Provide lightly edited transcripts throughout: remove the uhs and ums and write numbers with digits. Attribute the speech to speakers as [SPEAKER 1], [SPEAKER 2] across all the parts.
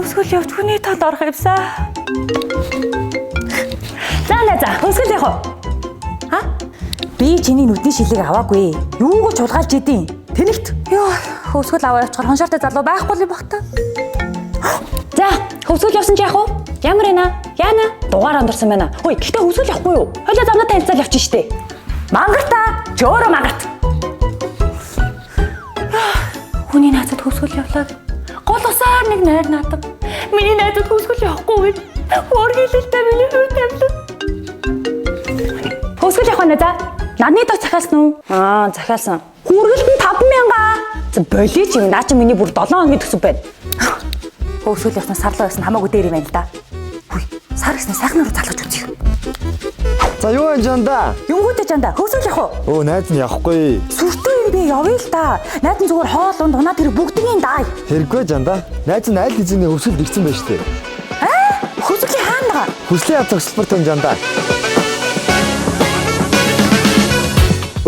[SPEAKER 1] Хөвсгөл явж хүний танд орох юмсан. За, хөвсгөл явах уу? Ха? Би чиний нүдний шилийг аваагүй. Юуг ч чулгаалж идэв. Тэнэгт. Йоо, хөвсгөл аваа явчихаар хоншортой залуу байхгүй юм бах та. За, хөвсгөл явсан чи яах вэ? Ямар ийна? Яана? Дугаар ондорсон байна. Хөөе, гэхдээ хөвсгөл явахгүй юу? Хойлоо замнаа танилцал явчих штэ. Мангарта, чи өөрөө мангарт. Хүний наацад хөвсгөл явлаа. Гол усаар нэг найр наадав. Миний найзад хөвсгөл явахгүй. Өөр хэлэлтэй миний хувь тавилаа. Хөвсгөл явах нь за. Надны доо захиалсан уу? Захиалсан. Хүргэлт нь 5,000. За болиич юм. Наа чи миний бүр 7 хоногийн төсөв байна. Хөвсгөл явсан сарлуу байсан хамаагүй дээр юм байна л да. Хүй, сар гэснээр сайхнаар залгаж үзье.
[SPEAKER 2] За юу энэ жанда?
[SPEAKER 1] Юмгүйтэй жанда. Хөвсгөл явах уу?
[SPEAKER 2] Найз нь явахгүй.
[SPEAKER 1] Сүртэй юм би явъя л да. Найз нь зүгээр хоол унд унаад тэр бүгднийг даая.
[SPEAKER 2] Хэрэггүй жанда. Найз нь аль хэзээний хөвсгөлд ирсэн байж тээ.
[SPEAKER 1] Хөвсгөлийн хаана байгаа?
[SPEAKER 2] Хүслийн хав зогсолбор тань жанда.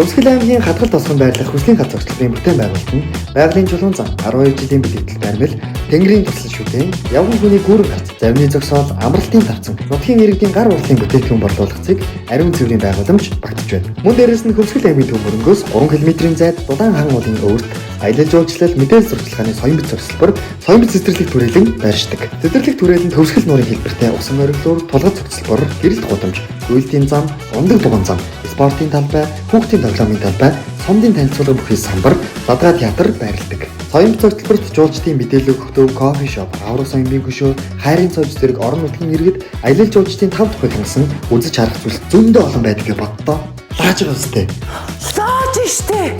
[SPEAKER 3] Хөвсгөл аймгийн хадгалт тосгон байрлах хүслийн хад зогсолтын бүтээн байгуулалт нь байгалийн чулуун зам 12 жилийн бэлтгэл баримл Тэнгэрийн туслал шүтэн явган хүний гүүрэн гарц завны зогсоол амралтын тавцан нутгийн иргэдийн гар урлын бүтээгдэхүүн борлуулах зэг ариун цэврийн байгууламж багтж байна. Мөн дээрэс нь Хөвсгөл аймгийн төв мөрөнгөөс 3 км-ийн зайд Дулаан хаан уулын өвөрт аялал жуулчлал мэдээлэл сурталчилгааны соён бит зохицлбор соён бит цэцэрлэг түрээлэн байршдаг. Цэцэрлэг түрээлэнд Хөвсгөл нуурын хэлбэртэй усан оргилуур тулгад зохицлбор гэрэлт гудамж үйлдийн зам ундаг дуган зам спортын талбай хүүхдийн тоглоомын талбай сумдын танилцуулга бүхий самбар ладгаа театр байрладаг. Соён бит зохицлборт жуулчдын мэдээлэл өгөх төв кофе шоп аврал соёмын гүшөө хайрын цоож зэрэг орон нутгийн иргэд аялал жуулчдын 5 дахь хангасан үзэж харах зүйлс зөндөө олон байдгийг боддоо лааж байгаа үстэй.
[SPEAKER 1] Лааж штэ.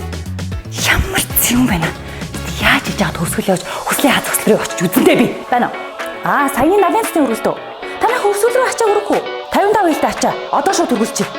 [SPEAKER 1] Ямар юм байна. Яаж хийж яагаад хөвсгөл явж хүслийн хад зогсолрыг очиж үзэндээ би. Байна уу? Саяны налын цэцэн өргөлдөө. Танаа хөвсгөл рүү ачаа өрөхгүй. 55 хэлтэй ачаа. Одоо шууд өргөлчих.